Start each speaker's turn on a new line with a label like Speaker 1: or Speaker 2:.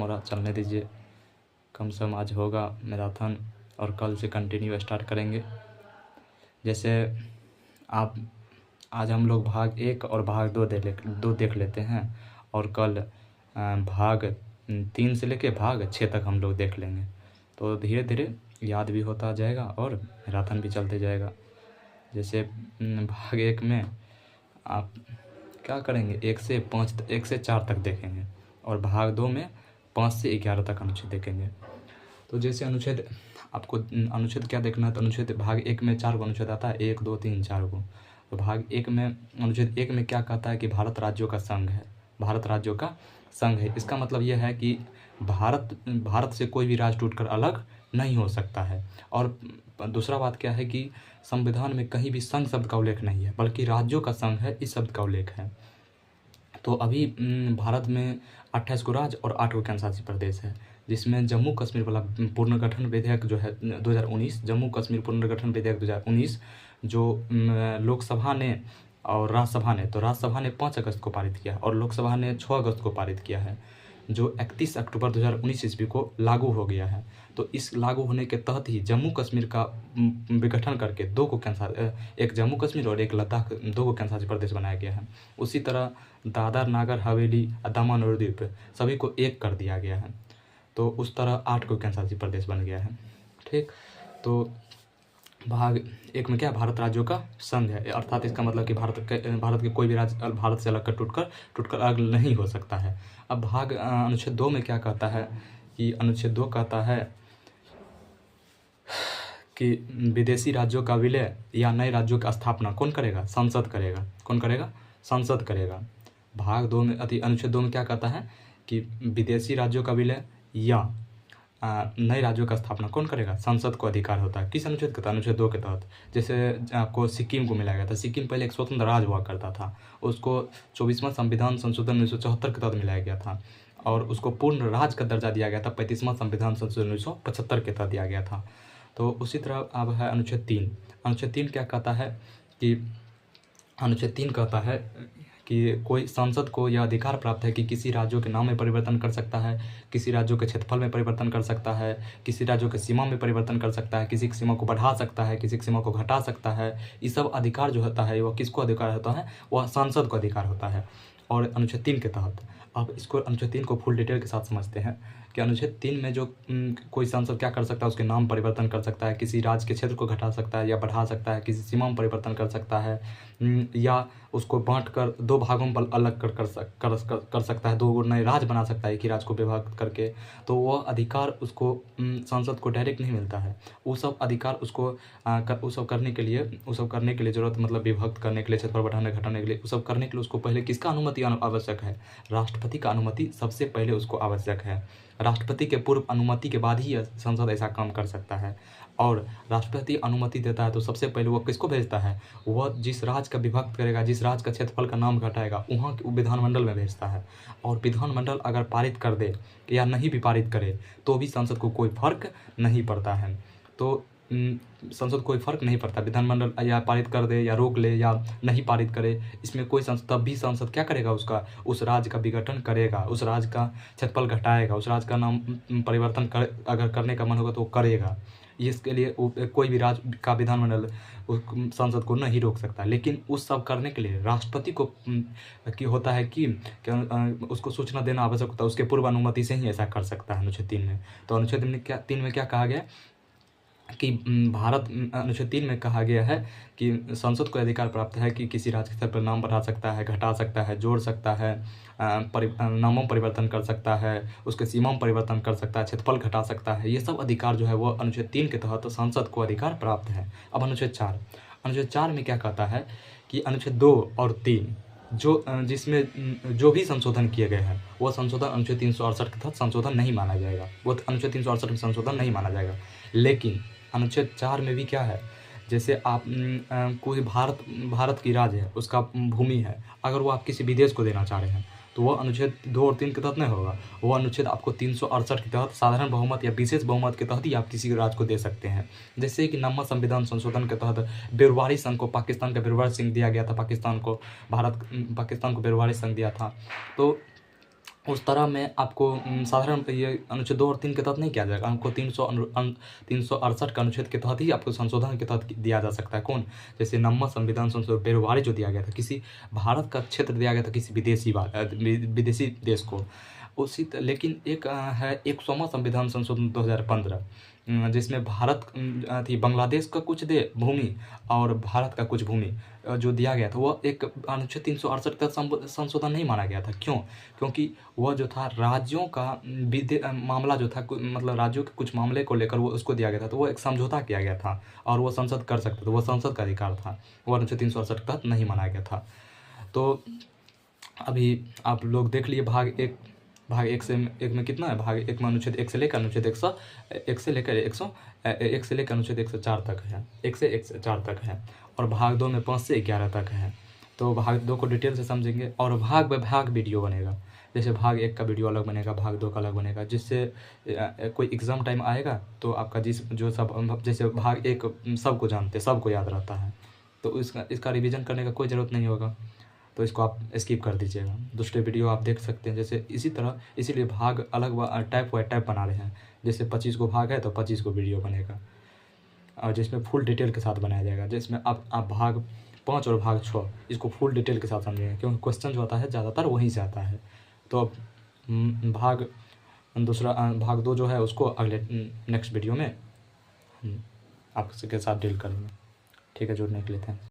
Speaker 1: हो रहा, चलने दीजिए। कम से कम आज होगा मैराथन और कल से कंटिन्यू स्टार्ट करेंगे। जैसे आप आज हम लोग भाग 1 और भाग 2 देख लेते हैं और कल भाग 3 से लेके भाग 6 तक हम लोग देख लेंगे। तो धीरे धीरे याद भी होता जाएगा और मैराथन भी चलते जाएगा। जैसे भाग 1 में आप क्या करेंगे, 1 से 4 तक देखेंगे और भाग 2 में 5 से 11 तक अनुच्छेद देखेंगे। तो जैसे अनुच्छेद आपको अनुच्छेद क्या देखना है, तो अनुच्छेद भाग 1 में 4 अनुच्छेद आता है, 1 2 3 4 को। तो भाग 1 में अनुच्छेद 1 में क्या कहता है कि भारत राज्यों का संघ है, भारत राज्यों का संघ है। इसका मतलब यह है कि भारत से कोई भी राज्य टूटकर अलग नहीं हो सकता है। और दूसरा बात क्या है कि संविधान में कहीं भी संघ शब्द का उल्लेख नहीं है, बल्कि राज्यों का संघ है, इस शब्द का उल्लेख है। तो अभी भारत में 28 को राज्य और 8 को केंद्रशासित प्रदेश है, जिसमें जम्मू कश्मीर वाला पुनर्गठन विधेयक जो है 2019, जम्मू कश्मीर पुनर्गठन विधेयक 2019 जो लोकसभा ने और राज्यसभा ने, तो राज्यसभा ने 5 अगस्त को पारित किया और लोकसभा ने 6 अगस्त को पारित किया है, जो 31 अक्टूबर 2019 ईस्वी को लागू हो गया है। तो इस लागू होने के तहत ही जम्मू कश्मीर का विघटन करके एक जम्मू कश्मीर और एक लद्दाख 2 को केंद्रशासित प्रदेश बनाया गया है। उसी तरह दादर नागर हवेली, दमन और दीव सभी को एक कर दिया गया है। तो उस तरह 8 को केंद्रशासित प्रदेश बन गया है। ठीक, तो भाग 1 में क्या, भारत राज्यों का संघ है, अर्थात इसका मतलब कि भारत के कोई भी राज्य भारत से अलग कर टूटकर अलग नहीं हो सकता है। अब भाग अनुच्छेद 2 में क्या कहता है कि अनुच्छेद 2 कहता है कि विदेशी राज्यों का विलय या नए राज्यों की स्थापना कौन करेगा, संसद करेगा। कौन करेगा, संसद करेगा। भाग 2 में अनुच्छेद 2 में क्या कहता है कि विदेशी राज्यों का विलय या नए राज्यों का स्थापना कौन करेगा, संसद को अधिकार होता है। किस अनुच्छेद के तहत, अनुच्छेद 2 के तहत। जैसे आपको सिक्किम को मिलाया गया था, सिक्किम पहले एक स्वतंत्र राज्य हुआ करता था, उसको 24वां संविधान संशोधन 1974 के तहत मिलाया गया था और उसको पूर्ण राज्य का दर्जा दिया गया था 35वां संविधान संशोधन 1975 के तहत दिया गया था। तो उसी तरह अब है अनुच्छेद 3। अनुच्छेद 3 क्या कहता है कि अनुच्छेद 3 कहता है कि कोई सांसद को यह अधिकार प्राप्त है कि किसी राज्यों के नाम में परिवर्तन कर सकता है, किसी राज्यों के क्षेत्रफल में परिवर्तन कर सकता है, किसी राज्यों के सीमा में परिवर्तन कर सकता है, किसी की सीमा को बढ़ा सकता है, किसी की सीमा को घटा सकता है। ये सब अधिकार जो होता है वह किसको अधिकार होता है, वह सांसद को अधिकार होता है। और अनुच्छेद 3 के तहत आप इसको अनुच्छेद 3 को फुल डिटेल के साथ समझते हैं कि अनुच्छेद 3 में जो कोई सांसद क्या कर सकता है, उसके नाम परिवर्तन कर सकता है, किसी राज्य के क्षेत्र को घटा सकता है या बढ़ा सकता है, किसी सीमा में परिवर्तन कर सकता है, या उसको बांट कर 2 भागों में अलग कर सकता है, 2 नए राज्य बना सकता है एक ही राज्य को विभाजित करके। तो वह अधिकार उसको सांसद को डायरेक्ट नहीं मिलता है। वो सब अधिकार उसको वो सब करने के लिए जरूरत, मतलब विभक्त करने के लिए, क्षेत्रफल बढ़ाने घटाने के लिए, वो सब करने के लिए उसको पहले किसका अनुमति आवश्यक है, राष्ट्रपति का अनुमति सबसे पहले उसको आवश्यक है। राष्ट्रपति के पूर्व अनुमति के बाद ही संसद ऐसा काम कर सकता है। और राष्ट्रपति अनुमति देता है तो सबसे पहले वो किसको भेजता है, वह जिस राज्य का विभक्त करेगा, जिस राज्य का क्षेत्रफल का नाम घटाएगा, वहाँ के विधानमंडल में भेजता है। और विधानमंडल अगर पारित कर दे या नहीं भी पारित करे तो भी संसद को कोई फर्क नहीं पड़ता है। तो संसद कोई फर्क नहीं पड़ता, विधानमंडल या पारित कर दे या रोक ले या नहीं पारित करे, इसमें कोई तब भी संसद क्या करेगा, उस राज्य का विघटन करेगा, उस राज्य का क्षेत्रफल घटाएगा, उस राज्य का नाम परिवर्तन अगर करने का मन होगा तो करेगा। इसके लिए कोई भी राज्य का विधानमंडल संसद को नहीं रोक सकता। लेकिन उस सब करने के लिए राष्ट्रपति को होता है कि उसको सूचना देना आवश्यक होता है, उसके पूर्व अनुमति से ही ऐसा कर सकता है अनुच्छेद 3 में। तो अनुच्छेद 3 में क्या कहा गया कि अनुच्छेद 3 में कहा गया है कि संसद को अधिकार प्राप्त है कि किसी राज्य के स्तर पर नाम बढ़ा सकता है, घटा सकता है, जोड़ सकता है, नामों में परिवर्तन कर सकता है, उसके सीमा में परिवर्तन कर सकता है, क्षेत्रफल घटा सकता है। ये सब अधिकार जो है वो अनुच्छेद 3 के तहत संसद को अधिकार प्राप्त है। अब अनुच्छेद 4 में क्या कहता है कि अनुच्छेद 2 और 3 जिसमें जो भी संशोधन किए गए हैं वो संशोधन अनुच्छेद 368 के तहत संशोधन नहीं माना जाएगा, वो अनुच्छेद 368 में संशोधन नहीं माना जाएगा। लेकिन अनुच्छेद 4 में भी क्या है, जैसे आप कोई भारत की राज्य है, उसका भूमि है, अगर वो आप किसी विदेश को देना चाह रहे हैं तो वो अनुच्छेद 2 और 3 के तहत नहीं होगा, वो अनुच्छेद आपको 368 के तहत साधारण बहुमत या विशेष बहुमत के तहत ही आप किसी राज्य को दे सकते हैं। जैसे कि 9वां संविधान संशोधन के तहत बेरवारी संघ को, पाकिस्तान का बेरवारी संघ दिया गया था, पाकिस्तान को बेरवारी संघ दिया था। तो उस तरह में आपको साधारण ये अनुच्छेद 2 और 3 के तहत नहीं किया जाएगा। आपको 368 का अनुच्छेद के तहत ही आपको संशोधन के तहत दिया जा सकता है। कौन? जैसे नववां संविधान संशोधन बेरोजगारी जो दिया गया था, किसी भारत का क्षेत्र दिया गया था किसी विदेशी देश को। लेकिन एक है 100वां संविधान संशोधन 2015, जिसमें भारत बांग्लादेश का कुछ भूमि और भारत का कुछ भूमि जो दिया गया था, वह एक अनुच्छेद 368 का संशोधन नहीं माना गया था। क्यों? क्योंकि वह जो था राज्यों का मामला जो था, मतलब राज्यों के कुछ मामले को लेकर वो उसको दिया गया था, तो वो एक समझौता किया गया था और वो संसद कर सकते थे, वो संसद का अधिकार था, वो अनुच्छेद 368 के तहत नहीं माना गया था। तो अभी आप लोग देख लिए भाग एक से एक में कितना है? भाग एक में अनुच्छेद 1 से लेकर अनुच्छेद 1 से लेकर 1 से लेकर अनुच्छेद 104 तक है, 1 से 104 तक है। और भाग 2 में 5 से 11 तक है। तो भाग 2 को डिटेल से समझेंगे और भाग बाय भाग वीडियो बनेगा। जैसे भाग 1 का वीडियो अलग बनेगा, भाग 2 का अलग बनेगा, जिससे कोई एग्ज़ाम टाइम आएगा तो आपका जैसे भाग 1 सबको जानते, सबको याद रहता है, तो इसका रिवीजन करने का कोई ज़रूरत नहीं होगा, तो इसको आप स्किप कर दीजिएगा। दूसरे वीडियो आप देख सकते हैं। जैसे इसी तरह इसीलिए भाग अलग टाइप वाइज टाइप बना रहे हैं। जैसे 25 को भाग है तो 25 को वीडियो बनेगा, और जिसमें फुल डिटेल के साथ बनाया जाएगा। जिसमें आप भाग 5 और भाग 6 इसको फुल डिटेल के साथ समझेंगे, क्योंकि क्वेश्चन जो आता है ज़्यादातर वहीं से आता है। तो अब भाग 2 जो है उसको अगले नेक्स्ट वीडियो में आपके साथ डील करेंगे। ठीक है, जुड़ने के लिए थैंक्स।